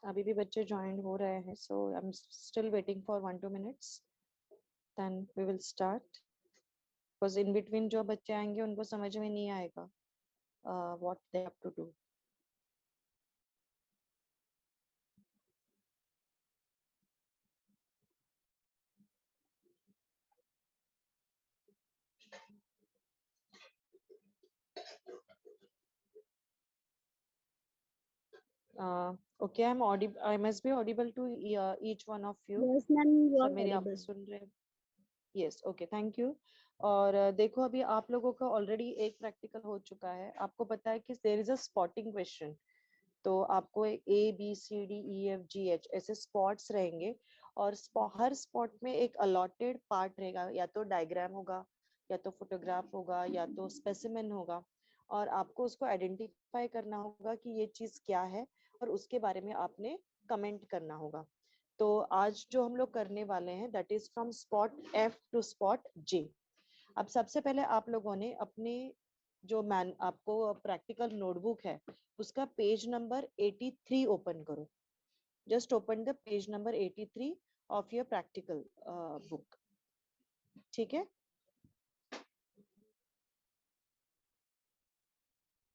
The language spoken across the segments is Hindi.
अभी भी बच्चे ज्वाइन हो रहे हैं, so I'm still waiting for 1-2 minutes, then we will start, because in between जो बच्चे आएंगे उनको समझ में नहीं आएगा what they have to do. Okay, I must be audible to each one of you. Yes, ma'am, you are सब मेरी audible. आवाज सुन रहे हैं? Yes, okay, thank you. और देखो अभी आप लोगों का ऑलरेडी एक प्रैक्टिकल हो चुका है. आपको पता है कि there is a spotting question. तो आपको ABCDEFGH ऐसे स्पॉट्स रहेंगे, और हर स्पॉट में एक अलॉटेड पार्ट रहेगा, या तो डायग्राम होगा, या तो फोटोग्राफ होगा, या तो स्पेसिमेन होगा, और आपको उसको आइडेंटिफाई करना होगा कि ये चीज क्या है, और उसके बारे में आपने कमेंट करना होगा. तो आज जो हम लोग करने वाले हैं that is from spot F to spot J. अब सबसे पहले आप लोगों ने अपने जो आपको प्रैक्टिकल नोटबुक है उसका पेज नंबर 83 ओपन करो. Just open the page number 83 of your practical book. ठीक है.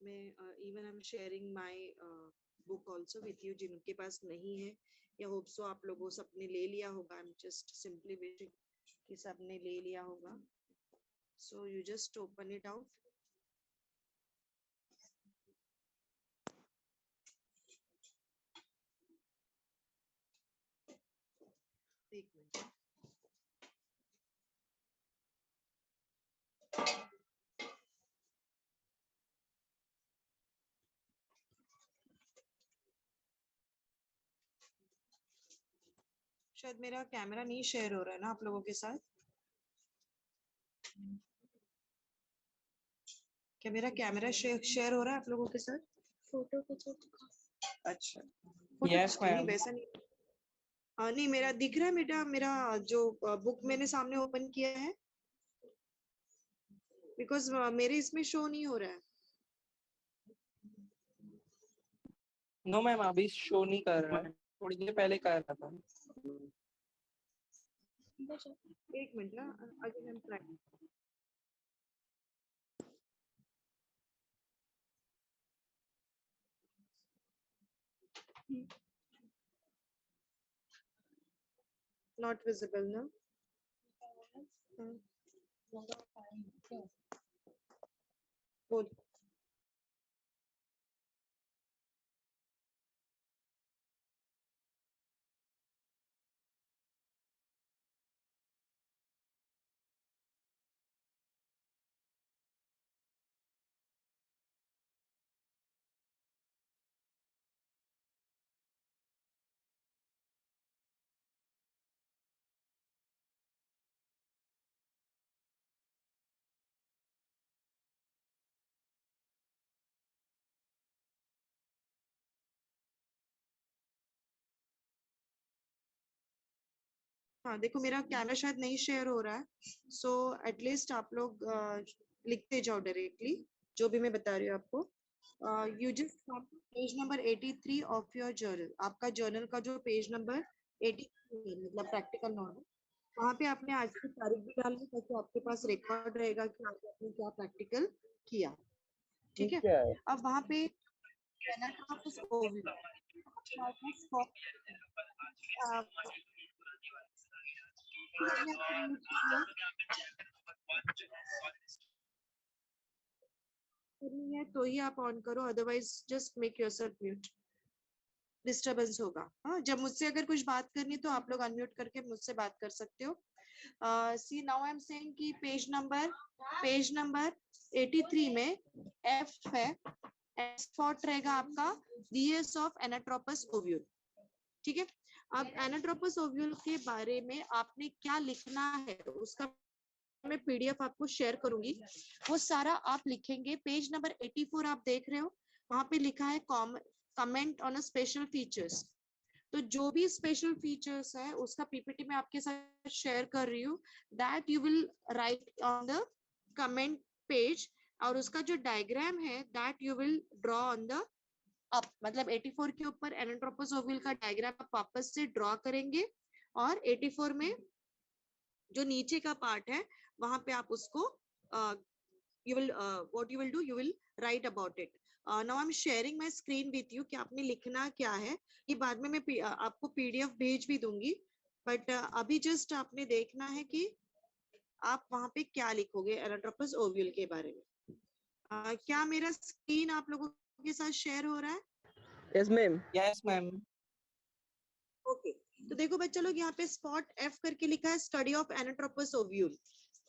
मैं even I am sharing my book also with you, जिनके पास नहीं है या होप सो आप लोगों सबने ले लिया होगा. I am just simply wishing कि सबने ले लिया होगा. So you just open it out. एक मिनट. शायद मेरा कैमरा नहीं शेयर हो रहा है ना आप लोगों के साथ. क्या मेरा कैमरा शेयर हो रहा है आप लोगों के साथ? फोटो खींचो. अच्छा. Yes ma'am. वैसा नहीं. नहीं, मेरा दिख रहा है बेटा. मेरा जो बुक मैंने सामने ओपन किया है, बिकॉज मेरे इसमें शो नहीं हो रहा है. नो मैम, अभी शो नहीं कर रहा है, थोड़ी देर पहले कर रहा था. एक मिनट ना, again I am trying. Not visible, no? Good. हाँ देखो, मेरा कैमरा शायद नहीं शेयर हो रहा है, सो एटलीस्ट आप लोग लिखते जाओ डायरेक्टली जो भी मैं बता रही हूँ आपको. You just page number 83 of your journal. आपका जर्नल का जो पेज नंबर 83 मतलब प्रैक्टिकल नोट, वहाँ पे आपने आज की तारीख भी डालनी ताकि आपके पास रिकॉर्ड रहेगा कि आपने क्या प्रैक्टिकल किया. ठीक है. अब वहाँ पे करनी है तो ही आप ऑन करो, otherwise just make yourself mute. Disturbance होगा. हाँ, जब मुझसे अगर कुछ बात करनी तो आप लोग अनम्यूट करके मुझसे बात कर सकते हो. सी नाउ आई एम सेइंग कि पेज नंबर 83 में एफ है. स्पॉट रहेगा आपका डीएस ऑफ एनाट्रोपस ओव्यूल. ठीक है. अब एनाट्रोपस ओव्यूल के बारे में आपने क्या लिखना है उसका मैं पीडीएफ आपको शेयर करूंगी. वो सारा आप लिखेंगे. पेज नंबर 84 आप देख रहे हो, वहां पे लिखा है comment on a special features. तो जो भी स्पेशल फीचर्स है उसका पीपीटी में आपके साथ शेयर कर रही हूँ. That you will write on the comment page, और उसका जो डायग्राम है that you will draw on the up, मतलब 84 के ऊपर एनाट्रोपस ओव्यूल का डायग्राम आप वापस से ड्रॉ करेंगे और 84 में जो नीचे का पार्ट है वहां पे आप उसको you will what you will do, you will write about it. Now I'm sharing my screen with you कि आपने लिखना क्या है। ये बाद में मैं आपको पीडीएफ भेज भी दूंगी, बट अभी जस्ट आपने देखना है कि आप वहां पे क्या लिखोगे एनाट्रोपस ओव्यूल के बारे में। क्या मेरा स्क्रीन आप लोगों के साथ शेयर हो रहा है? Yes ma'am. Yes, ma'am. Okay, तो देखो बच्चा लोग यहाँ पे स्पॉट एफ करके लिखा है, स्टडी ऑफ एनाट्रोपस ओव्यूल।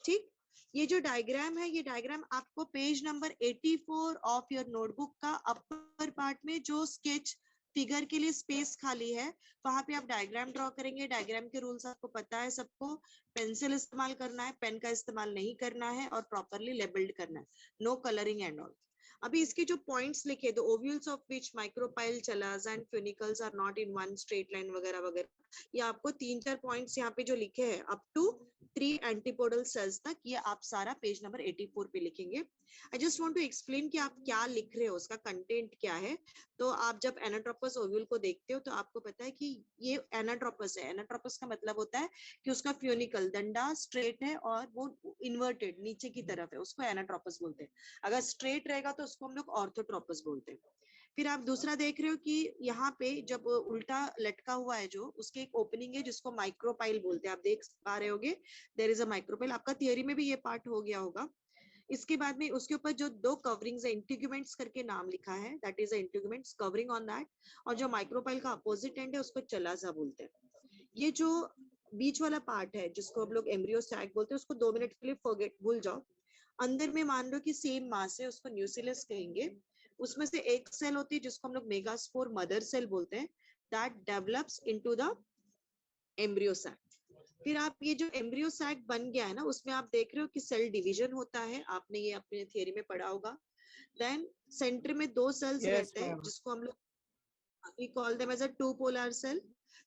ठीक, ये जो डायग्राम है, ये डायग्राम आपको page number 84 of your notebook का अपर पार्ट में जो स्केच फिगर के लिए स्पेस खाली है वहां पे आप डायग्राम ड्रॉ करेंगे। डायग्राम के रूल्स आपको पता है सबको, पेंसिल इस्तेमाल करना है, पेन का इस्तेमाल नहीं करना है और प्रॉपरली लेबल्ड करना है, नो कलरिंग एंड ऑल। अभी इसके जो पॉइंट्स लिखे, the ovules of which micropyle chalaza and funicles are not in one straight line वगैरह वगैरह, ये आपको 3-4 पॉइंट्स यहाँ पे जो लिखे हैं अप टू 3 एंटीपोडल सेल्स तक, ये आप सारा पेज नंबर 84 पे लिखेंगे। I just want to explain कि आप क्या लिख रहे हो, उसका कंटेंट क्या है। तो आप जब एनाट्रोपस ओव्यूल को देखते हो तो आपको पता है कि ये एनाट्रोपस है। एनाट्रोपस का मतलब होता है कि उसका फ्यूनिकल डंडा स्ट्रेट है और वो इन्वर्टेड नीचे की तरफ है, उसको एनाट्रोपस बोलते हैं। अगर स्ट्रेट रहेगा तो उसको हम लोग ऑर्थोट्रोपस बोलते हैं। फिर आप दूसरा देख रहे हो कि यहाँ पे जब उल्टा लटका हुआ है जो, उसके एक ओपनिंग है जिसको माइक्रोपाइल बोलते हैं, आप देख पा रहे होगे, देयर इज अ माइक्रोपाइल। आपका थियरी में भी ये पार्ट हो गया होगा। इसके बाद में उसके ऊपर जो 2 कवरिंग्स है, इंटीग्यूमेंट्स करके नाम लिखा है, that is integuments covering on that, और जो माइक्रोपाइल का अपोजिट एंड है उसको चलाजा बोलते हैं। ये जो बीच वाला पार्ट है जिसको हम लोग एम्ब्रियो सैक बोलते हैं, उसको 2 मिनट के लिए फॉरगेट, भूल जाओ। अंदर में मान लो कि सेम मास है, उसको न्यूक्लियस कहेंगे। उसमें से एक सेल होती है जिसको हम लोग मेगास्पोर मदर सेल बोलते हैं, that develops into the embryo sac. फिर आप ये जो एम्ब्रियो सैक बन गया है ना, उसमें आप देख रहे हो कि सेल डिवीजन होता है, आपने ये अपने थियरी में पढ़ा होगा। देन सेंटर में 2 सेल्स Yes, रहते हैं ma'am. जिसको हम लोग we call them as a 2 polar cell।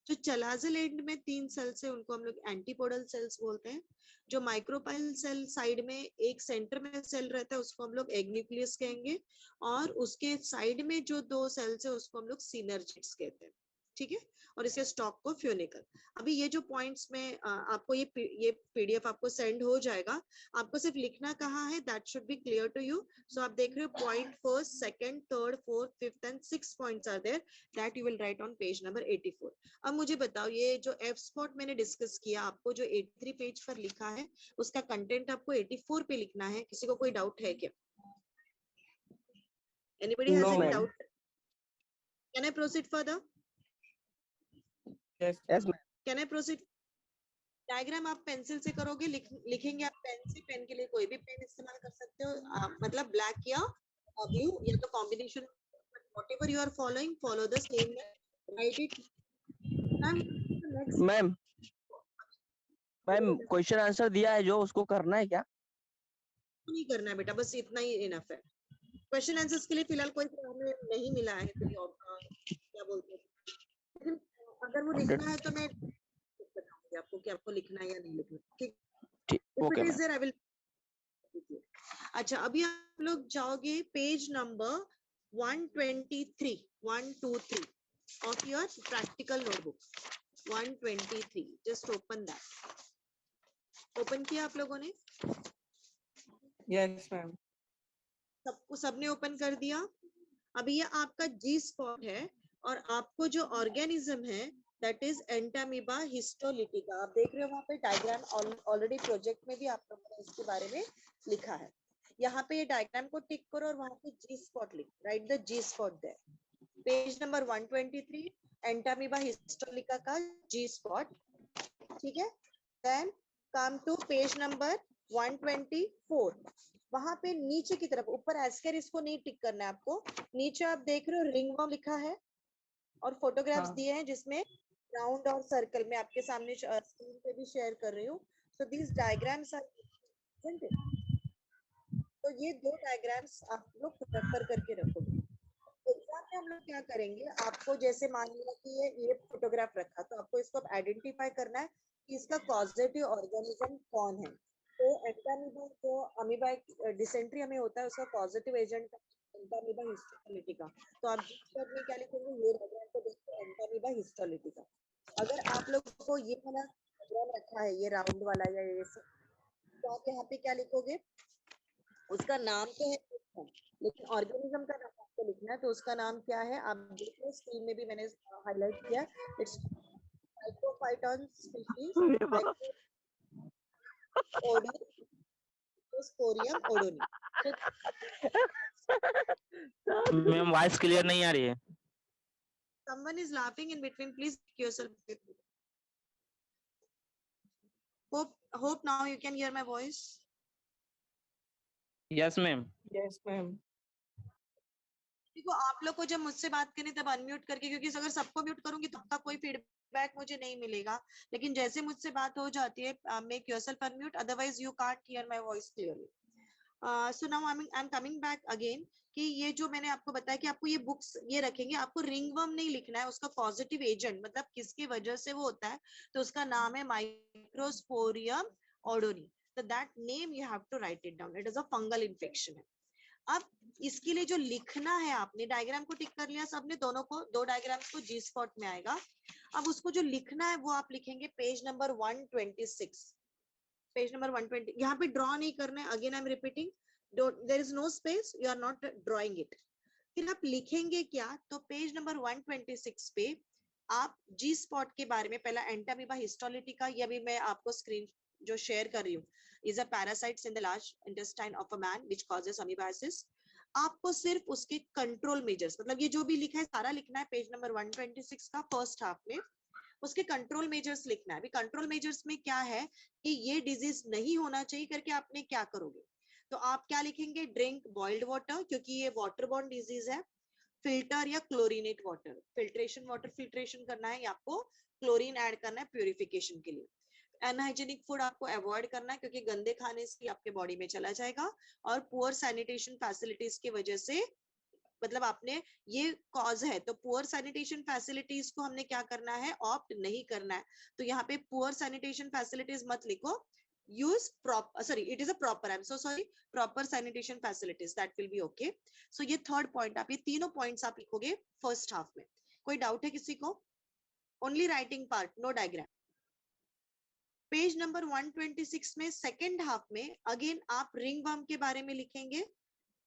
जो चलाजल एंड में 3 सेल्स है उनको हम लोग एंटीपोडल सेल्स बोलते हैं। जो माइक्रोपाइल सेल साइड में एक सेंटर में सेल रहता है उसको हम लोग एग न्यूक्लियस कहेंगे, और उसके साइड में जो 2 सेल्स है उसको हम लोग सिनर्जिड्स कहते हैं। ठीक है, और इसके स्टॉक को फ्यूनिकल। अभी ये जो पॉइंट्स में आपको ये पीडीएफ आपको सेंड हो जाएगा, आपको सिर्फ लिखना कहाँ है, that should be clear to you. So आप देख रहे हो point first, second, third, fourth, fifth and 6 points are there, that you will write on page number 84। अब मुझे बताओ, ये जो एफ स्पॉट मैंने डिस्कस किया, आपको जो 83 पेज पर लिखा है उसका कंटेंट आपको 84 पे लिखना है। किसी को कोई डाउट है क्या? Anybody has No, any ma'am. Doubt? Can I proceed further? Yes. Yes ma'am. Can I proceed? Diagram आप पेंसिल से करोगे, लिखेंगे आप पेन से, पेन के लिए कोई भी पेन इस्तेमाल कर सकते हो, मतलब ब्लैक या ब्लू या तो combination, whatever you are following, follow the same way, write it. Next, ma'am ma'am question answer दिया है जो, उसको करना है क्या? नहीं करना है बेटा, बस इतना ही इनफ है। क्वेश्चन आंसर्स के लिए फिलहाल कोई हमें नहीं मिला है, कोई क्या बोलते हैं, लेकिन अगर वो लिखना है तो मैं बताऊंगी आपको कि आपको लिखना है या नहीं लिखना। ठीक, ठीक, okay it is ma'am. There, I will. अच्छा, अभी आप लोग जाओगे page number 123 123 of your practical notebook, 123, just open that। Open किया आप लोगों ने? Yes, ma'am. सबको, सबने ओपन कर दिया? अभी ये आपका जी स्पॉट है और आपको जो ऑर्गेनिज्म है दैट इज एंटामीबा हिस्टोलिटिका। आप देख रहे हो वहां पे डायग्राम ऑलरेडी प्रोजेक्ट में भी आप लोगों ने इसके बारे में लिखा है। यहाँ पे ये डायग्राम को टिक करो और वहां पे जी स्पॉट लिख, write the G spot there. Page number 123, entamoeba histolytica का जी स्पॉट। ठीक है, then come to page number 124। वहां पे नीचे की तरफ, ऊपर एस्कर इसको नहीं टिक करना है आपको, नीचे आप देख रहे हो रिंगवर्म लिखा है और फोटोग्राफ्स हाँ. दिए हैं जिसमें राउंड और सर्कल में आपके सामने स्क्रीन पे भी शेयर कर रही हूँ। सो दीज डायग्राम्स आर, तो ये 2 डायग्राम्स आप लोग रेफर करके रखोगे। एग्जाम में हम लोग क्या करेंगे, आपको जैसे मान लिया कि ये फोटोग्राफ रखा, तो आपको इसको आइडेंटिफाई करना है कि इसका कॉजेटिव ऑर्गेनिज्म कौन है। तो एंटामीबा जो अमीबा डिसेंट्री हमें होता है उसका पॉजिटिव एजेंट एंटामीबा हिस्टोलिटिका। तो आप जिस स्पॉट में क्या लिखेंगे, ये डायग्राम को देखो, एंटामीबा हिस्टोलिटिका। अगर आप लोग को ये वाला डायग्राम रखा है, ये राउंड वाला या ये सब, तो आप यहाँ पे क्या लिखोगे, उसका नाम तो है लेकिन ऑर्गेनिज्म का नाम आपको लिखना है। तो उसका नाम क्या है, आप देखो स्क्रीन में भी मैंने हाईलाइट किया, it's microphyton species odonisporium odoni. Ma'am voice clear नहीं आ रही है। Someone is laughing in between, please keep yourself. Hope now you can hear my voice. Yes ma'am. Yes, ma'am. देखो आप लोग को जब मुझसे बात करनी तब अनम्यूट करके, क्योंकि अगर सबको म्यूट करूंगी तब तक कोई फीडबैक मुझे नहीं मिलेगा। लेकिन जैसे मुझसे बात हो जाती है, make yourself unmute, otherwise you can't hear my voice clearly. So now I am coming back again कि ये जो मैंने आपको बताया कि आपको ये बुक्स ये रखेंगे, आपको रिंगवर्म नहीं लिखना है, उसका पॉजिटिव एजेंट मतलब किसकी वजह से वो होता है, तो उसका नाम है माइक्रोस्पोरियम ओडोनी। तो that name you have to write it down, it is a fungal infection है। अब इसके लिए जो लिखना है, आपने डायग्राम को टिक कर लिया सबने, दोनों को, दो डायग्राम्स को जी स्पॉट में आएगा। अब उसको जो लिखना है वो आप लिखेंगे पेज नंबर 126, पेज नंबर 120। यहाँ पे ड्रॉ नहीं करना है, again I am repeating, there is no space, you are not drawing it. फिर आप लिखेंगे क्या, तो पेज नंबर 126 पे आप जी स्पॉट के बारे में, पहला एंटामीबा हिस्टोलिटिका, ये भी मैं आपको स्क्रीन जो शेयर कर रही हूँ, is a parasites in the large intestine of a man which causes amoebiasis. आपको सिर्फ उसके कंट्रोल मेजर्स, मतलब ये जो भी लिखा है सारा लिखना है पेज नंबर 126 का फर्स्ट हाफ में, उसके कंट्रोल मेजर्स लिखना है। अभी कंट्रोल मेजर्स में क्या है कि ये डिजीज नहीं होना चाहिए करके आपने क्या करोगे, तो आप क्या लिखेंगे, ड्रिंक बॉइल्ड वाटर, क्योंकि ये वाटर बॉर्न डिजीज है। फिल्टर या chlorinate water, filtration water filtration करना है, या आपको क्लोरीन ऐड करना है प्यूरिफिकेशन के लिए। अनहाइजीनिक फूड आपको अवॉइड करना है, क्योंकि गंदे खाने से आपके बॉडी में चला जाएगा। और पुअर सैनिटेशन फैसिलिटीज की वजह से, मतलब आपने ये कॉज है, तो पुअर सैनिटेशन फैसिलिटीज को हमने क्या करना है, ऑप्ट नहीं करना है। तो यहाँ पे पुअर सैनिटेशन फैसिलिटीज मत लिखो, use proper, sorry, it is a proper, I'm so sorry, proper sanitation facilities, that will be okay. So ये थर्ड पॉइंट, आप ये तीनों पॉइंट्स आप लिखोगे फर्स्ट हाफ में। कोई डाउट है किसी को? Only writing part, no diagram. Page number 126 में सेकेंड हाफ में अगेन आप रिंगवर्म के बारे में लिखेंगे।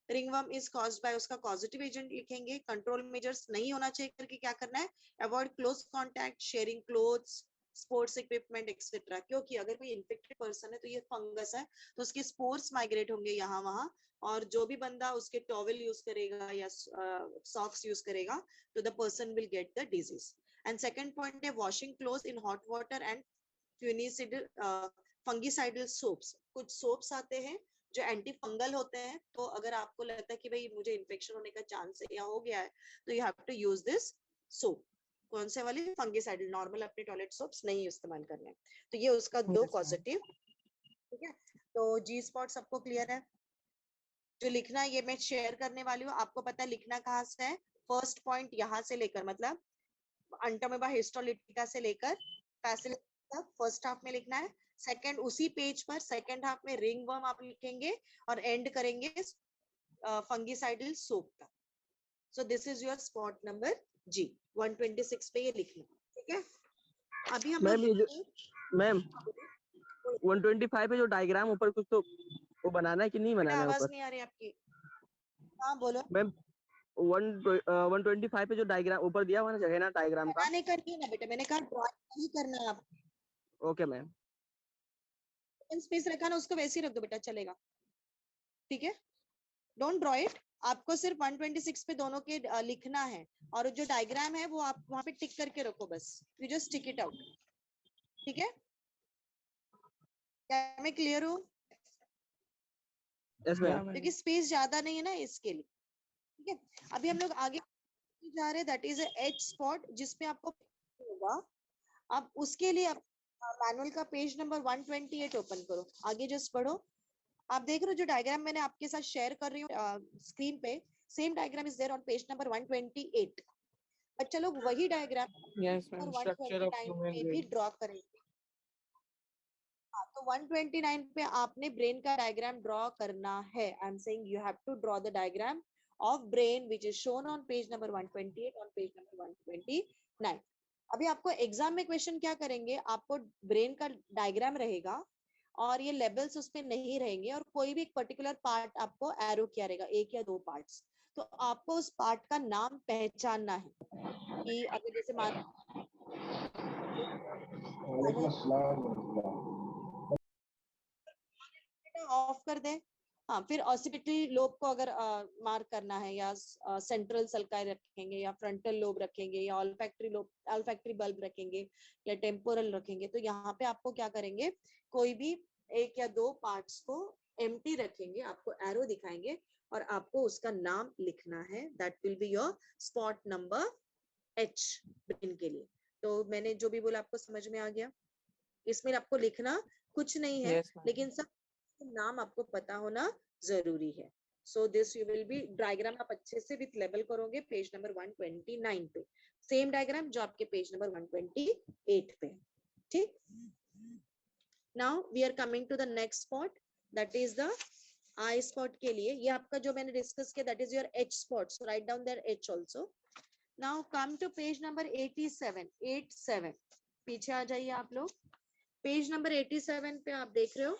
रिंगवर्म इज कॉज्ड बाय, उसका कॉजेटिव एजेंट लिखेंगे। कंट्रोल मेजर्स नहीं होना चाहिए करके क्या करना है, avoid close contact, sharing clothes, sports equipment etcetera, क्योंकि अगर कोई इन्फेक्टेड पर्सन है तो ये फंगस है, तो उसके स्पोर्स माइग्रेट होंगे यहाँ वहां, और जो भी बंदा उसके टॉवल यूज करेगा या सॉक्स यूज करेगा, तो the person will get the disease. And second point है washing cloth in hot water and fungicidal soaps. कुछ सोप्स आते हैं जो एंटी फंगल होते हैं, तो अगर आपको लगता है कि भाई मुझे इन्फेक्शन होने का चांस है या हो गया है, तो you have to use this soap. कौन से वाले, फंगिसाइडल, नॉर्मल अपने टॉयलेट सोप्स नहीं इस्तेमाल करने। तो ये उसका दो Yes, ma'am. पॉजिटिव, ठीक है। तो जी स्पॉट सबको क्लियर है? जो लिखना है ये मैं शेयर करने वाली हूँ, आपको पता है लिखना कहाँ से है। फर्स्ट पॉइंट यहाँ से लेकर, मतलब एंटामीबा हिस्टोलिटिका से लेकर पैसिलिस तक फर्स्ट हाफ में लिखना है। सेकंड उसी पेज पर सेकंड हाफ में रिंगवर्म आप लिखेंगे और एंड करेंगे फंगिसाइडल सोप तक। So this is your spot number G 126 पे ये लिखना, ठीक है। अभी हम मैम ये जो लोग मैम 125 पे जो डायग्राम ऊपर कुछ तो वो बनाना है कि नहीं बनाना है आवाज ऊपर? नहीं आ रही आपकी, हाँ बोलो। मैम 125 पे जो डायग्राम ऊपर दिया हुआ है ना डायग्राम का, बनाने करनी है ना बेटा, मैंने कहा ड्राइंग नहीं करना है आपको। Okay ma'am. स्पेस रखा ना, उसको वैसे ही रख दो बेटा, चलेगा, ठीक है। डोंट ड्रॉ इट, आपको सिर्फ 126 पे दोनों के लिखना है, और जो डायग्राम है वो आप वहां पे टिक करके रखो बस, you just tick it out, ठीक है। क्या मैं क्लियर हूँ? Yes Yeah, ma'am. ma'am. क्योंकि स्पेस ज्यादा नहीं है ना इसके लिए, ठीक है। अभी हम लोग आगे जा रहे हैं, दैट इज एच स्पॉट, जिसपे आपको होगा। अब उसके लिए आप मैनुअल का पेज नंबर 128 ओपन करो, आगे जस्ट बढ़ो। आप देख रहे हो जो डायग्राम मैंने आपके साथ शेयर कर रही हूँ स्क्रीन पे, same diagram is there on page number 128। बच्चा लोग वही डायग्राम Yes, ma'am. और Structure of 129 human पे भी brain. ड्रॉ करेंगे। हाँ, तो 129 पे आपने ब्रेन का डायग्राम ड्रॉ करना है। I am saying you have to draw the diagram of brain which is shown on page number 128 on page number 129. अभी आपको एग्जाम में क्वेश्चन क्या करेंगे, आपको ब्रेन का डायग्राम रहेगा और ये लेवल्स उसपे नहीं रहेंगे और कोई भी एक पर्टिकुलर पार्ट आपको एरो किया रहेगा, एक या दो पार्ट्स, तो आपको उस पार्ट का नाम पहचानना है कि अगर जैसे मान ऑफ कर दे, हाँ, फिर ऑसिपिटरी लोब को अगर मार्क करना है या सेंट्रल सल्काई रखेंगे या फ्रंटल लोब रखेंगे या ऑल्फैक्टरी लोब, ऑल्फैक्टरी बल्ब रखेंगे या टेम्पोरल रखेंगे, तो यहाँ पे आपको क्या करेंगे, कोई भी एक या दो पार्ट्स को एम्प्टी रखेंगे, आपको एरो दिखाएंगे और आपको उसका नाम लिखना है, that will be your spot number H brain के लिए। तो मैंने जो भी बोला आपको समझ में आ गया, इसमें आपको लिखना कुछ नहीं है, Yes, ma'am. लेकिन सब नाम आपको पता होना जरूरी है। So this you will be, diagram आप अच्छे से विथ लेबल करोगे पेज नंबर 129 पे, सेम डायग्राम जो आपके पेज नंबर 128 पे है, ठीक। Now we are coming to the next spot, that is the I spot के लिए, ये आपका जो मैंने डिस्कस किया that is your H spot, so write down there H also. Now come to page number 87 पीछे आ जाइए आप लोग, पेज नंबर 87 पे आप देख रहे हो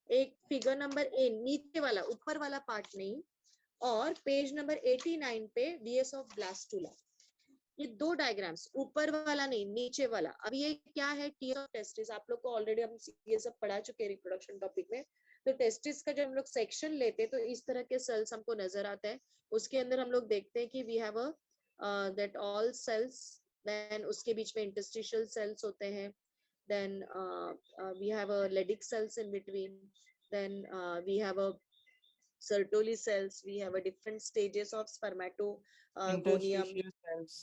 एक फिगर नंबर ए, नीचे वाला, ऊपर वाला पार्ट नहीं, और पेज नंबर 89 पे VS ऑफ ब्लास्टुला, ये दो डायग्राम्स, ऊपर वाला नहीं नीचे वाला। अब ये क्या है, टीएस ऑफ टेस्टिस, आप लोग को ऑलरेडी हम ये सब पढ़ा चुके हैं रिप्रोडक्शन टॉपिक में। तो टेस्टिस का जब हम लोग सेक्शन लेते हैं तो इस तरह के सेल्स हमको नजर आते हैं, उसके अंदर हम लोग देखते हैं कि we have a that all cells, then उसके बीच में इंटरस्टिशियल सेल्स होते हैं, then we have a Leydig cells in between, then we have a Sertoli cells, we have a different stages of spermatogonium, Interstitial cells.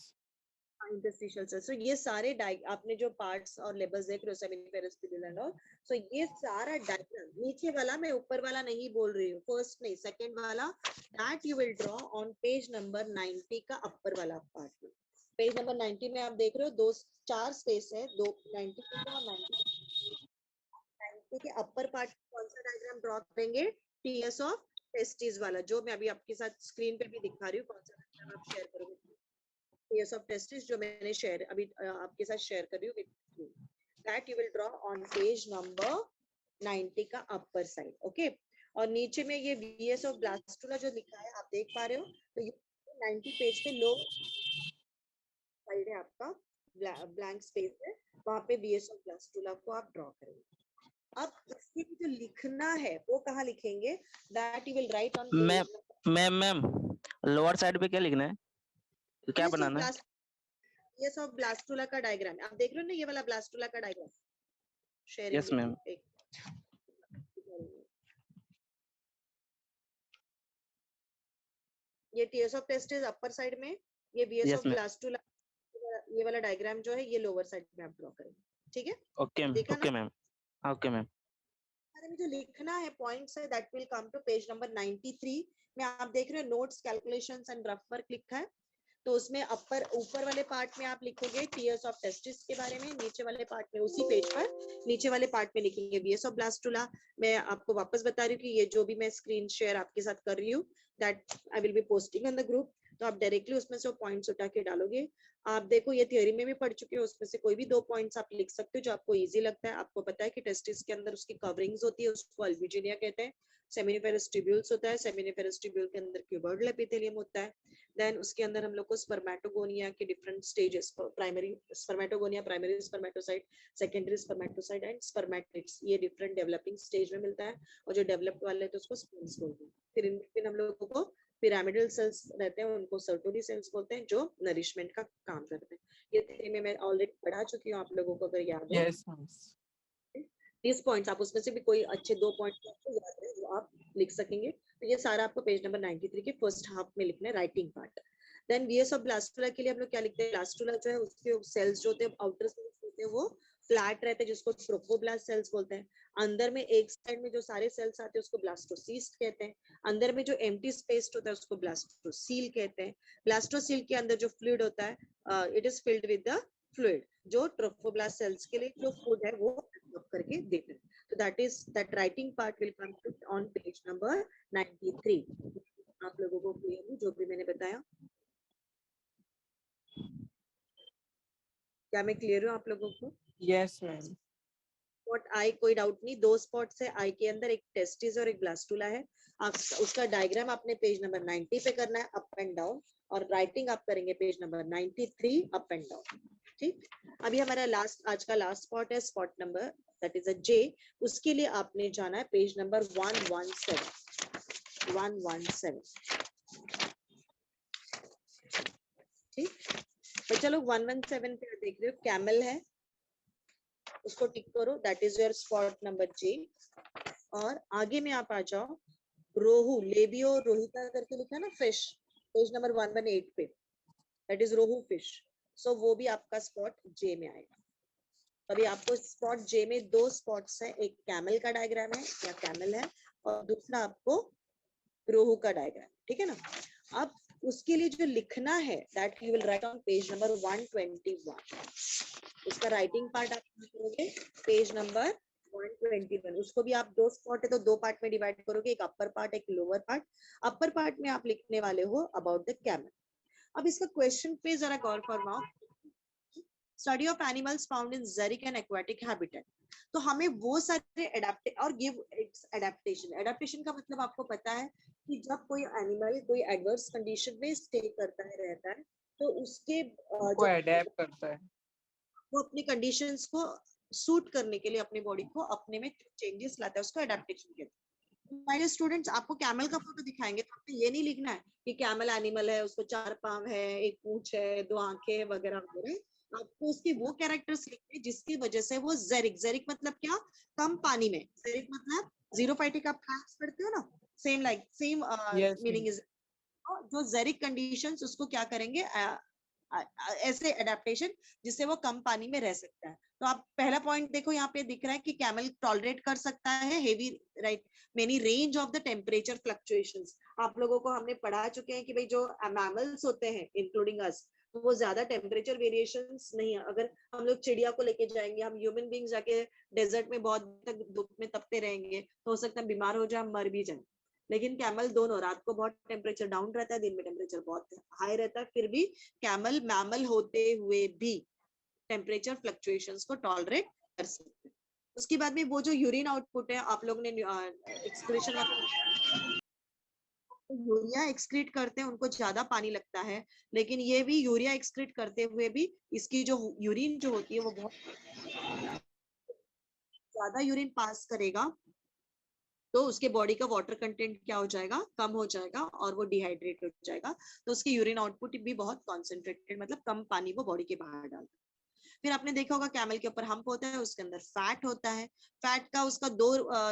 interstitial cells। so ये सारे आपने जो पार्ट्स और लेबल्स देख रहे हो सेमिनिफेरस ट्यूबुल एंड ऑल, सो ये सारा डायग्राम, नीचे वाला मैं ऊपर वाला नहीं बोल रही हूँ, फर्स्ट नहीं सेकंड वाला, that you will draw on page number 90 का अपर वाला पार्ट। पेज नंबर 90 में आप देख रहे हो दो चार स्पेस है, दो 90 और 90 के अपर पार्ट कौन सा डायग्राम ड्रॉ करेंगे, टीएस ऑफ टेस्टिस वाला, जो मैं अभी आपके साथ स्क्रीन पे भी दिखा रही हूँ, कौन सा डायग्राम आप शेयर करोगे, टीएस ऑफ टेस्टिस जो मैंने शेयर अभी आपके साथ शेयर कर रही हूँ, that you will draw on page number 90 का अपर साइड, ओके। और नीचे में ये VS ऑफ ब्लास्टुला जो लिखा है आप देख पा रहे हो, तो ये 90 पेज पे लो साइड है आपका, ब्लैंक स्पेस है, वहां पे VS ऑफ ब्लास्टुला को आप ड्रॉ करेंगे। अब इसके लिए जो लिखना है वो कहाँ लिखेंगे, that you will write on ma'am lower side पे क्या लिखना है, क्या बनाना है? VS ऑफ ब्लास्टुला का डायग्राम आप देख रहे हो ना, ये वाला ब्लास्टुला का डायग्राम शेयरिंग। Yes ma'am. ये TS of testis upper side में, ये VS ऑफ ब्लास्टुला, ये वाला डायग्राम जो है ये लोअर साइड में आप ड्रॉ करेंगे, ठीक है। Okay okay ma'am, okay ma'am. में जो लिखना है पॉइंट्स है, that will come to page number 93 में, आप देख रहे हो notes, calculations and rough work लिखा है, तो उसमें ऊपर वाले पार्ट में आप लिखोगे टीएस ऑफ टेस्टिस के बारे में, नीचे वाले पार्ट में उसी पेज पर नीचे वाले पार्ट में लिखेंगे VS ऑफ ब्लास्टुला। मैं आपको वापस बता रही हूँ कि ये जो भी मैं स्क्रीन शेयर आपके साथ कर रही हूँ, that I will be posting on the group, तो आप डायरेक्टली उसमें से पॉइंट्स उठा के डालोगे। आप देखो ये थ्योरी में भी पढ़ चुके हो, उसमें से कोई भी दो पॉइंट्स आप लिख सकते हो जो आपको इजी लगता है। आपको पता है कि टेस्टिस के अंदर उसकी कवरिंग्स होती है, उसको अल्बुजिनिया कहते हैं, सेमिनिफेरस ट्यूब्यूल्स होता है, सेमिनिफेरस ट्यूब्यूल के अंदर क्यूबर्ड एपिथेलियम होता है, देन उसके अंदर हम लोग को स्पर्मेटोगोनिया के different stages, primary spermatogonia, primary spermatocyte, secondary spermatocyte and spermatids, ये डिफरेंट डेवलपिंग स्टेज में मिलता है, और जो डेवलप्ड वाले हैं तो उसको स्पिन्स बोलते हैं। फिर इन बिटवीन हम लोगों को पिरामिडल सेल्स रहते हैं, उनको सर्टोली सेल्स बोलते हैं, जो नरिशमेंट का काम करते हैं। ये थ्योरी में मैं ऑलरेडी पढ़ा चुकी हूँ, आप लोगों को अगर याद है। Yes, miss. these पॉइंट्स आप उसमें से भी कोई अच्छे दो पॉइंट्स आपको याद है जो आप लिख सकेंगे, तो ये सारा आपको पेज नंबर 93 के फर्स्ट हाफ में लिखना है, writing part. Then VS of blastula के लिए हम लोग क्या लिखते हैं, ब्लास्टुला जो है उसके सेल्स जो होते हैं, आउटर सेल्स होते हैं, वो फ्लैट रहते हैं, जिसको ट्रोफोब्लास्ट सेल्स बोलते हैं। अंदर में एक साइड में जो सारे सेल्स आते हैं उसको ब्लास्टोसिस्ट कहते हैं। अंदर में जो एम्प्टी स्पेस होता है उसको ब्लास्टोसील कहते हैं। ब्लास्टोसील के अंदर जो फ्लूइड होता है, it is filled with the fluid, जो ट्रोफोब्लास्ट सेल्स के लिए जो फूड है वो एब्जॉर्ब करके देते हैं। तो that writing part will come on page number 93। आप लोगों को क्लियर हूँ जो भी मैंने बताया? क्या मैं क्लियर हूँ आप लोगों को? Yes ma'am. स्पॉट आई कोई डाउट नहीं, 2 स्पॉट्स है आई के अंदर, एक टेस्टिस और एक ब्लास्टुला है। आप उसका डायग्राम आपने पेज नंबर 90 पे करना है, अप एंड डाउन, और राइटिंग आप करेंगे page number 93 up and down. ठीक, अभी हमारा आज का लास्ट स्पॉट है spot number that is a J. उसके लिए आपने जाना है पेज नंबर 117। ठीक, बच्चा लोग 117 पे देख रहे हो, कैमल है, उसको टिक करो, that is your spot number J. और आगे में आप आ जाओ, रोहू, लेबियो रोहिता करके लिखा है ना फिश, पेज नंबर 118 पे, दैट इज रोहू फिश। सो वो भी आपका स्पॉट जे में आएगा। अभी आपको स्पॉट जे में 2 स्पॉट्स है, एक कैमल का डायग्राम है या कैमल है, और दूसरा आपको रोहू का डायग्राम, ठीक है ना। अब उसके लिए जो लिखना है that you will write on page number 121। उसका राइटिंग पार्ट आप करोगे पेज नंबर 121। उसको भी आप 2 स्पॉट है तो 2 पार्ट में डिवाइड करोगे, एक अपर पार्ट एक लोअर पार्ट। अपर पार्ट में आप लिखने वाले हो अबाउट द कैमल। अब इसका क्वेश्चन पे जरा गौर फरमाओ, study of animals found in xeric and aquatic habitat. तो हमें वो सारे एडेप्ट और गिव एडेप्टेशन। एडेप्टेशन का मतलब आपको पता है कि जब कोई एनिमल कोई एडवर्स कंडीशन में स्टे करता है, रहता है, तो उसके वो अडेप्ट करता है, वो अपनी कंडीशंस को सूट करने के लिए अपनी बॉडी को अपने में चेंजेस लाता है, उसको एडेप्टेशन कहते हैं। हमारे स्टूडेंट्स आपको कैमल का फोटो दिखाएंगे तो आपको ये नहीं लिखना है कि कैमल एनिमल है, उसको 4 पाँव है, एक पूंछ है, 2 आंखें वगैरह वगैरह। आपको उसके वो कैरेक्टर्स लिखने जिसकी वजह से वो जेरिक मतलब क्या, कम पानी में। जेरिक मतलब जीरोफाइटिक, आप क्लास पढ़ते हो ना, same same yes meaning is. जो जेरिक कंडीशंस उसको क्या करेंगे, ऐसे एडेप्टेशन जिससे वो कम पानी में रह सकता है। तो आप पहला पॉइंट देखो, यहाँ पे दिख रहा है कि कैमल टॉलरेट कर सकता है heavy, right, many range of the temperature fluctuations. आप लोगों को हमने पढ़ा चुके हैं कि भाई जो मैमल्स होते हैं इंक्लूडिंग अस, तो वो ज्यादा टेम्परेचर वेरिएशंस नहीं है। अगर हम लोग चिड़िया को लेके जाएंगे, हम ह्यूमन बींग्स जाके डेजर्ट में बहुत तक धूप में तपते रहेंगे, तो हो सकता है बीमार हो जाए, मर भी जाए। लेकिन कैमल दोनों, रात को बहुत टेम्परेचर डाउन रहता है, दिन में टेम्परेचर बहुत हाई रहता है, फिर भी कैमल मैमल होते हुए भी टेम्परेचर फ्लक्चुएशंस को टॉलरेट कर सकते हैं। उसके बाद में वो जो यूरिन आउटपुट है, आप लोगों ने एक्सक्रीशन वाला, यूरिया एक्सक्रीट करते हैं, उनको ज्यादा पानी लगता है, लेकिन ये भी यूरिया एक्सक्रीट करते हुए भी इसकी जो यूरिन जो होती है वो बहुत ज्यादा यूरिन पास करेगा, तो उसके बॉडी का वाटर कंटेंट क्या हो जाएगा, कम हो जाएगा, और वो डिहाइड्रेट हो जाएगा। तो उसकी यूरिन आउटपुट भी बहुत कॉन्सेंट्रेटेड, मतलब कम पानी वो बॉडी के बाहर डालता है। फिर आपने देखा होगा कैमल के ऊपर हम्प होता है, उसके अंदर फैट होता है। फैट का उसका 2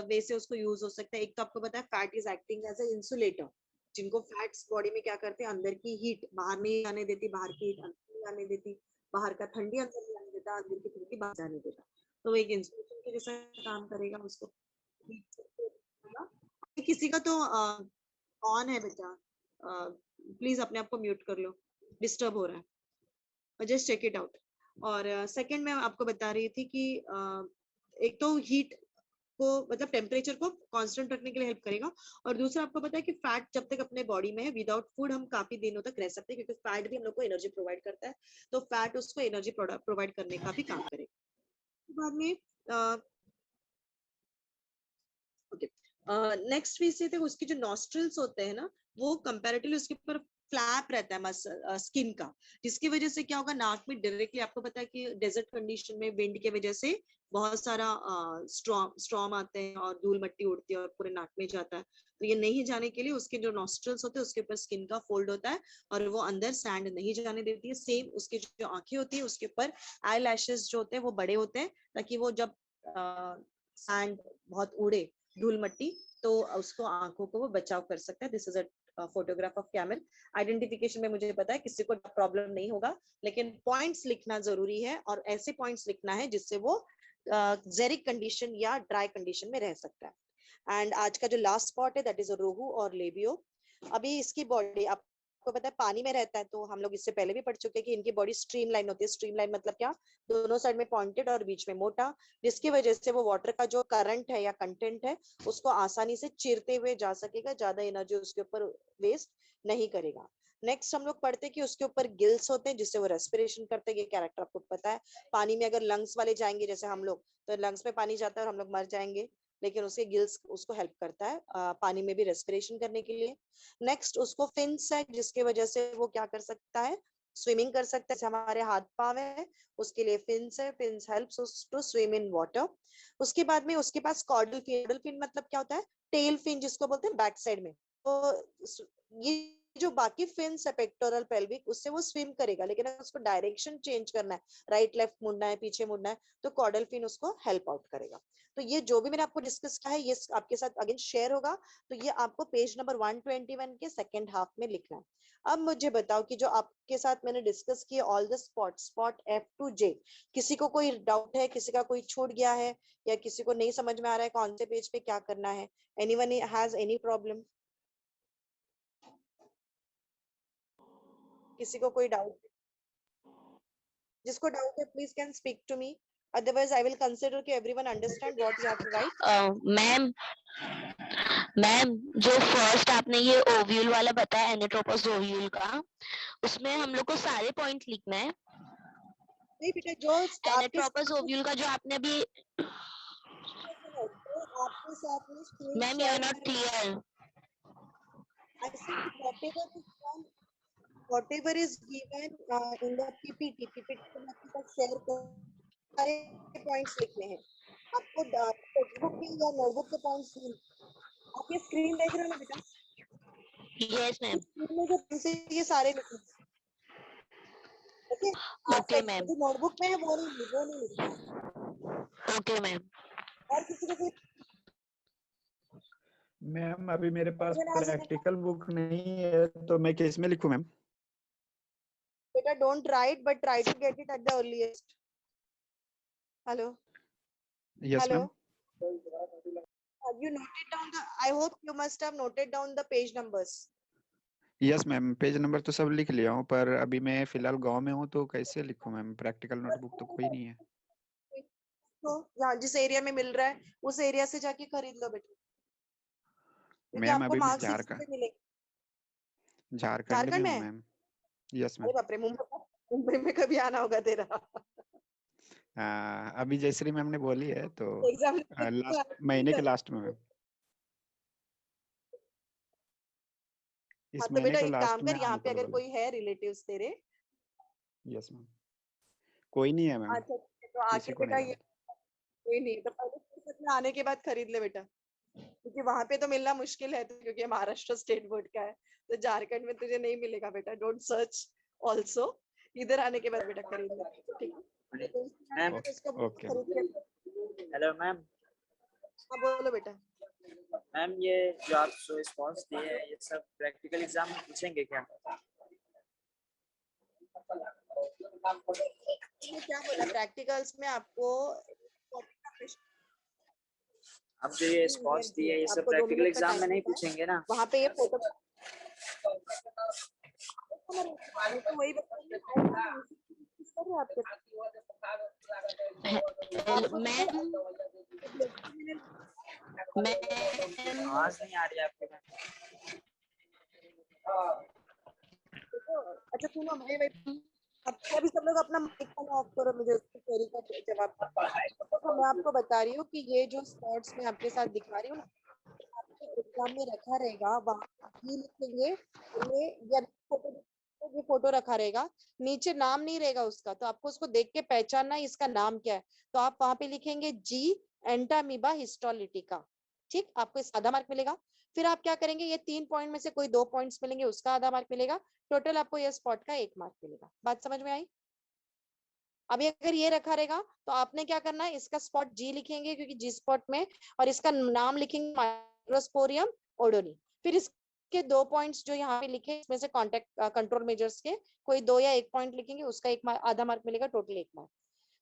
वे से उसको यूज हो सकता है। एक तो आपको पता है fat is acting as a insulator, जिनको फैट्स बॉडी में क्या करते हैं, अंदर की हीट बाहर नहीं आने देती, बाहर की हीट अंदर नहीं आने देती, बाहर का ठंडी अंदर नहीं आने देता, अंदर की ठंडी बाहर जाने देता। तो एक इंसुलेशन के जैसा काम करेगा, उसको किसी का तो ऑन है बेटा, प्लीज अपने आप को म्यूट कर लो, डिस्टर्ब हो रहा है, जस्ट चेक इट आउट। और सेकंड मैं आपको बता रही थी कि एक तो हीट को मतलब टेम्परेचर को कांस्टेंट रखने के लिए हेल्प करेगा, और दूसरा आपको पता है कि फैट जब तक अपने बॉडी में है, विदाउट फूड हम काफी दिनों तक रह सकते हैं, क्योंकि फैट भी हम लोग को एनर्जी प्रोवाइड करता है, तो फैट उसको एनर्जी प्रोवाइड करने का भी काम करेगा। बाद में ओके, नेक्स्ट वी से थे उसके जो नॉस्ट्रल्स होते हैं ना, वो कंपैरेटिवली उसके ऊपर फ्लैप रहता है स्किन का, जिसकी वजह से क्या होगा, नाक में डायरेक्टली, आपको पता है कि डेजर्ट कंडीशन में विंड के वजह से बहुत सारा स्टॉर्म आते हैं और धूल मिट्टी उड़ती है और पूरे नाक में जाता है। तो ये नहीं जाने के लिए उसके जो नॉस्ट्रल्स होते हैं उसके ऊपर स्किन का फोल्ड होता है, और वो अंदर सैंड नहीं जाने देती है। सेम उसकी जो आंखें होती है उसके ऊपर आई लैशेस जो होते हैं वो बड़े होते हैं, ताकि वो जब सैंड बहुत उड़े, धूल मट्टी, तो उसको आंखों को वो बचाव कर सकता है। This is a photograph of camel. Identification में मुझे पता है किसी को प्रॉब्लम नहीं होगा, लेकिन पॉइंट्स लिखना जरूरी है, और ऐसे पॉइंट्स लिखना है जिससे वो जेरिक कंडीशन या ड्राई कंडीशन में रह सकता है। एंड आज का जो लास्ट स्पॉट है दैट इज रोहू और लेबियो। अभी इसकी बॉडी आपको आपको पता है पानी में रहता है, तो हम लोग इससे पहले भी पढ़ चुके हैं कि इनकी बॉडी स्ट्रीमलाइन होती है। स्ट्रीमलाइन मतलब क्या, दोनों साइड में पॉइंटेड और बीच में मोटा, जिसकी वजह से वो वाटर का जो करंट है या कंटेंट है उसको आसानी से चीरते हुए जा सकेगा, ज्यादा एनर्जी उसके ऊपर वेस्ट नहीं करेगा। नेक्स्ट हम लोग पढ़ते हैं कि उसके ऊपर गिल्स होते हैं जिससे वो रेस्पिरेशन करते हैं। ये कैरेक्टर आपको पता है। पानी में अगर लंग्स वाले जाएंगे जैसे हम लोग, तो लंग्स में पानी जाता है और हम लोग मर जाएंगे, लेकिन उसके गिल्स उसको हेल्प करता है पानी में भी रेस्पिरेशन करने के लिए। नेक्स्ट उसको फिन्स है जिसकी वजह से वो क्या कर सकता है, स्विमिंग कर सकता है। जैसे हमारे हाथ पाँव है, उसके लिए फिन्स है, फिन्स हेल्प्स उस टू स्विम इन वाटर। उसके बाद में उसके पास कॉर्डल फिन। कॉर्डल फिन मतलब क्या होता है, टेल फिन जिसको बोलते हैं बैक साइड में। तो ये जो बाकी फिन्स है पेक्टोरल पेल्विक, उससे वो स्विम करेगा, लेकिन अगर उसको डायरेक्शन चेंज करना है, राइट लेफ्ट मुड़ना है, पीछे मुड़ना है, तो कॉर्डल फिन उसको हेल्प आउट करेगा। तो ये जो भी मैंने आपको डिस्कस किया है ये आपके साथ अगेन शेयर होगा। तो ये आपको पेज नंबर 121 के सेकंड हाफ में लिखना है। अब मुझे बताओ कि जो आपके साथ मैंने डिस्कस किया all the spot F to J, किसी को कोई डाउट है, किसी का कोई छूट गया है, या किसी को नहीं समझ में आ रहा है कौन से पेज पे क्या करना है? Anyone has any problem? किसी को कोई डाउट? जिसको डाउट है please can speak to me, otherwise I will consider कि everyone understand what you have to write. Ma'am ma'am जो फर्स्ट आपने ये ओव्यूल वाला बताया एनेट्रोपस ओव्यूल का, उसमें हम लोग को सारे पॉइंट लिखना है। नहीं बेटा, जो आपके एनेट्रोपस ओव्यूल का जो आपने अभी, आपके साथ में screen ma'am you are share not कर, clear. I said whatever is given in the PPT को मैं आपके साथ शेयर कर, सारे पॉइंट्स लिखने हैं आपको। टेक्स्ट बुक के या नोटबुक के पॉइंट्स नहीं। आप ये स्क्रीन देख रहे हो ना बेटा, यस मैम। स्क्रीन में जो पॉइंट्स है ये सारे लिखने हैं, ओके? Okay ma'am. जो नोटबुक में है वो नहीं लिखना है। Okay ma'am. और किसी को कोई मैम अभी मेरे पास समझ में आ जाएगा? प्रैक्टिकल बुक नहीं है तो मैं किस में लिखूं मैम? बेटा don't write but try to get it at the earliest. Hello yes hello, ma'am. you noted down the, I hope you must have noted down the page numbers. Yes ma'am, page number तो सब लिख लिया हूँ, पर अभी मैं फिलहाल गांव में हूँ तो कैसे लिखूं मैम? प्रैक्टिकल नोटबुक तो कोई नहीं है। तो यहाँ जिस एरिया में मिल रहा है उस एरिया से जाके खरीद लो बेटा, क्योंकि मैम आपको अभी मैं मार्क्स इसी पे मिलेंगे। झारखंड में झारखंड में हूँ है? मैम। यस अरे मैम। बाप रे, मुंबई में कभी आना होगा तेरा। अभी जयश्री मैम ने बोली है तो एग्जाम लास्ट महीने के लास्ट में मैम, इस हाँ तो महीने बेटा के एक काम लास्ट में कर, यहाँ आने पे को अगर बोला। कोई है रिलेटिव्स तेरे, यस मैम, कोई नहीं है मैम, अच्छा तो किसी आके को बेटा नहीं ये है। कोई नहीं, तो पहले फुर्सत में आने के बाद खरीद ले बेटा, क्योंकि वहां पे तो मिलना मुश्किल है, तो क्योंकि महाराष्ट्र स्टेट बोर्ड का है, तो झारखंड में तुझे नहीं मिलेगा बेटा। डोंट सर्च ऑल्सो, इधर आने के बाद बेटा खरीद ले, ठीक है? मैम उसको ओके खरीद के, हेलो मैम। हाँ बोलो बेटा। मैम ये जो आप रिस्पॉन्स दिए हैं ये सब प्रैक्टिकल एग्जाम में पूछेंगे क्या? ये क्या बोला, प्रैक्टिकल्स में आपको अब जो ये रिस्पॉन्स दिए हैं ये सब आपको 2 प्रैक्टिकल मिनट का एग्जाम में टाइम नहीं मिलता है, पूछेंगे ना? वहां पे ये फोटो वही आपके मैम मैम आवाज नहीं आ रही है आपकी मैम। अच्छा सुनो, अब अभी सब लोग अपना माइक ऑफ करो, मुझे उसकी क्वेरी का जवाब दो। तो मैं आपको बता रही हूँ कि ये जो स्पॉट्स मैं आपके साथ दिखा रही हूँ ना, आपके एग्जाम में रखा रहेगा, वहाँ ये लिखेंगे ये, या ये फोटो रखा रहेगा, नीचे नाम नहीं रहेगा उसका, तो आपको उसको देख के पहचानना है इसका नाम क्या है। तो आप वहां पे लिखेंगे जी एंटामीबा हिस्टोलिटिका, ठीक? आपको इसका आधा मार्क मिलेगा। फिर आप क्या करेंगे, ये 3 पॉइंट में से कोई 2 पॉइंट्स मिलेंगे, उसका आधा मार्क मिलेगा, टोटल आपको ये स्पॉट का 1 मार्क मिलेगा। बात समझ में आई? अभी अगर ये रखा रहेगा तो आपने क्या करना है, इसका स्पॉट जी लिखेंगे क्योंकि जी स्पॉट में, और इसका नाम लिखेंगे माइक्रोस्पोरियम ओडोनी। फिर इसके 2 पॉइंट्स जो यहाँ पे लिखे इसमें से कॉन्टेक्ट कंट्रोल मेजर्स के कोई 2 या 1 पॉइंट लिखेंगे, उसका आधा मार्क मिलेगा, टोटल 1 मार्क।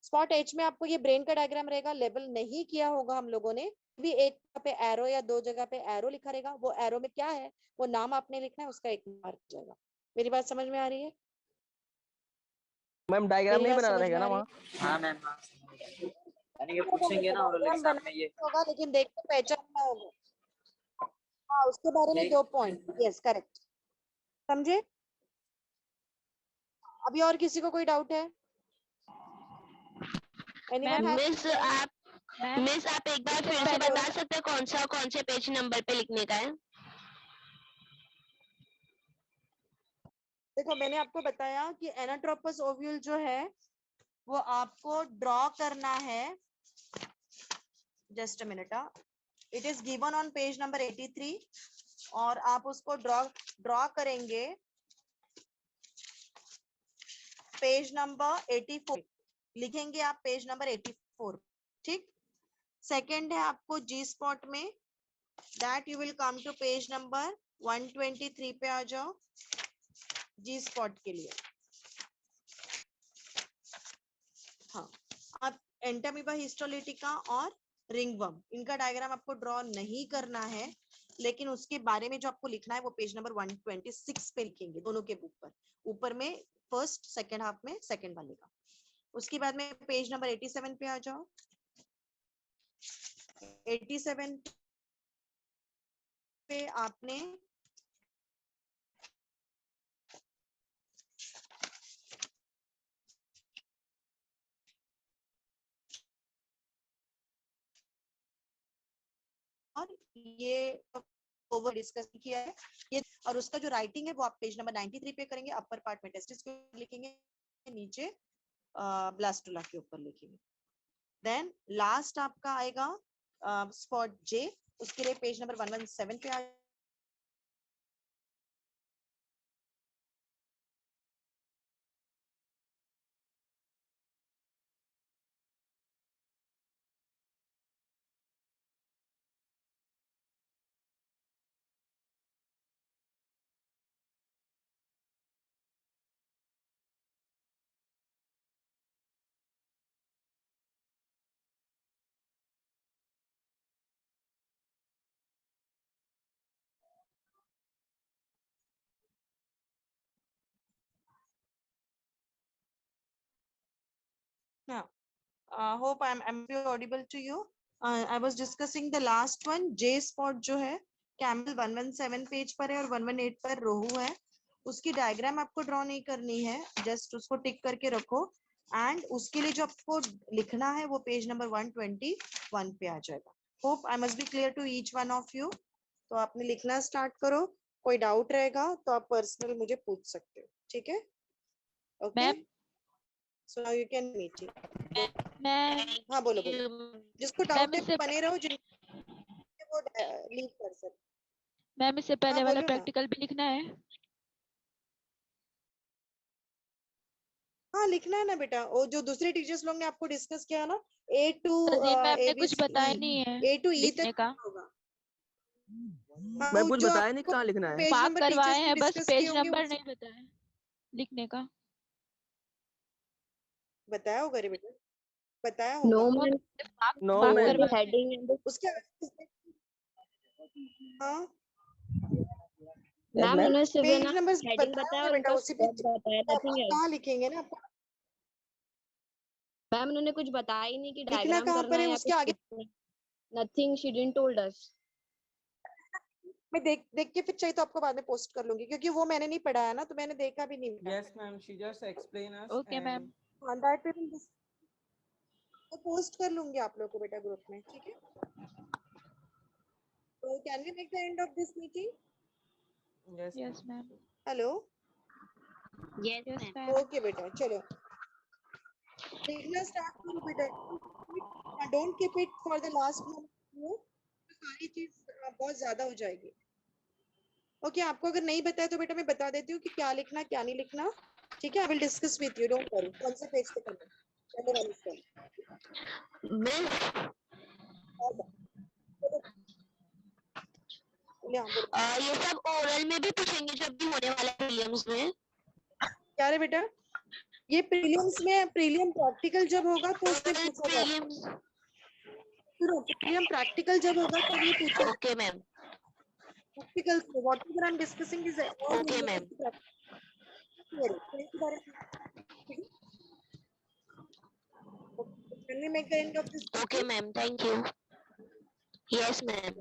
स्पॉट एच में आपको ये ब्रेन का डायग्राम रहेगा, लेबल नहीं किया होगा हम लोगों ने भी, एक पे एरो या 2 जगह पे एरो लिखा रहेगा, वो एरो में क्या है वो नाम आपने लिखना है, उसका 1 मार्क जाएगा। मेरी बात समझ में आ रही है? मैम डायग्राम मेरी नहीं बात बनाना समझ रहेगा में ना आ रही वहाँ? हाँ मैम हाँ समझ गया। यानी कि पूछेंगे ना और डायग्राम एग्जाम बनाना में ये होगा, लेकिन देख के पहचानना होगा। हाँ, उसके बारे में ठीक। 2 पॉइंट। Yes, correct. समझे? अभी और किसी को कोई डाउट है? एनीवन है? मिस आप एक बार फिर से बता सकते हैं कौन से पेज नंबर पे लिखने का है? देखो, मैंने आपको बताया कि एनाट्रोपस ओव्यूल जो है वो आपको ड्रॉ करना है। Just a minute. It is given on page number 83 और आप उसको ड्रॉ करेंगे पेज नंबर 84। लिखेंगे आप पेज नंबर 84। ठीक। सेकंड है आपको जी स्पॉट में, that you will come to page number 123 पे आ जाओ जी स्पॉट के लिए। हाँ, अब एंटामीबा हिस्टोलिटिका और रिंगवर्म, इनका डायग्राम आपको ड्रॉ नहीं करना है, लेकिन उसके बारे में जो आपको लिखना है वो पेज नंबर 126 पे लिखेंगे, दोनों के ऊपर में फर्स्ट सेकंड हाफ में सेकंड वाले का। उसके बाद में पेज नंबर 87 पे आ जाओ। 87 पे आपने और ये ओवर डिस्कस किया है ये, और उसका जो राइटिंग है वो आप पेज नंबर 93 पे करेंगे। अपर पार्ट में टेस्टिस को लिखेंगे, नीचे ब्लास्टुला के ऊपर लिखेंगे। देन लास्ट आपका आएगा स्पॉट जे, उसके लिए पेज नंबर 117 पे आ now. Hope I'm audible to you. I was discussing the last one. J spot जो है कैमल 117 पेज पर है और 118 पर रोहू है। उसकी डायग्राम आपको ड्रॉ नहीं करनी है, जस्ट उसको टिक करके रखो। एंड उसके लिए जो आपको लिखना है वो पेज नंबर 121 पे आ जाएगा। Hope I must be clear to each one of you. तो आपने लिखना स्टार्ट करो, कोई डाउट रहेगा तो आप पर्सनल मुझे पूछ सकते हो, ठीक है? Okay, so now you can meet. हाँ बोलो बोलो, जिसको डाउट है बने रहो, जिनको वो लीव कर सकते। मैम इससे हाँ पहले वाला बोलो ना। प्रैक्टिकल भी लिखना है? हाँ लिखना है ना बेटा, वो जो दूसरे टीचर्स लोग ने आपको डिस्कस किया ना, ए टू तजीम मैम ने कुछ ABC बताया नहीं है ए टू ई लिखने तक का। होगा। हाँ, मैं वो कुछ जो बताया नहीं आपको कहाँ लिखना है। पेज पाक नंबर करवाए टीचर्स ने हैं, बस डिस्कस किए पेज होंगे नंबर उनसे नहीं बताया लिखने का। बताया होगा रे बेटा, बताया नो होगा। मैम, नो पाक मैम। करवाए हैं। हेडिंग एंड उसके हाँ यस मैम मैम। उन्होंने सिर्फ पेज ना नंबर हेडिंग बताया बताया होगा और बेटा, उनका उसी पे स्कोप बताया, आप नथिंग एल्स। कहाँ लिखेंगे ना आपको मैम उन्होंने कुछ बताया ही नहीं कि लिखना डायग्राम कहाँ करना पर है है या उसके कुछ आगे। Nothing, she didn't told us. मैं देख के फिर चाहिए तो आपको बाद में पोस्ट कर लूंगी, क्योंकि वो मैंने नहीं पढ़ाया ना, तो मैंने देखा भी नहीं। Yes, ma'am. She just explained us. Okay ma'am. हाँ दैट तो पोस्ट कर लूंगी आप लोगों को बेटा ग्रुप में, ठीक है? तो can we make the end of this meeting? Yes, yes ma'am. Ma'am. Hello, yes yes ma'am. Ma'am. Okay बेटा चलो लिखना स्टार्ट करो बेटा, don't keep it for the last moment, सारी चीज बहुत ज्यादा हो जाएगी। ओके, आपको अगर नहीं बताया तो बेटा मैं बता देती हूँ कि क्या लिखना क्या नहीं लिखना, ठीक है? I will discuss with you, don't worry. कौन से पेज पे करना है? पहले वाले पे। मिस हाँ, बोलो। ये सब ओरल में भी पूछेंगे जब भी होने वाला है प्रीलिम्स में? क्या रे बेटा, ये प्रीलिम्स में, प्रीलियम प्रैक्टिकल जब होगा तो उसमें पूछा जाएगा। प्रीलिम्स। सुनो, प्रीलियम प्रैक्टिकल जब होगा तब ये पूछा okay ma'am. Practical whatever I am discussing is okay ma'am. theory. Thank you very much. Can we make the end of this? Okay, ma'am. Thank you. Yes, ma'am.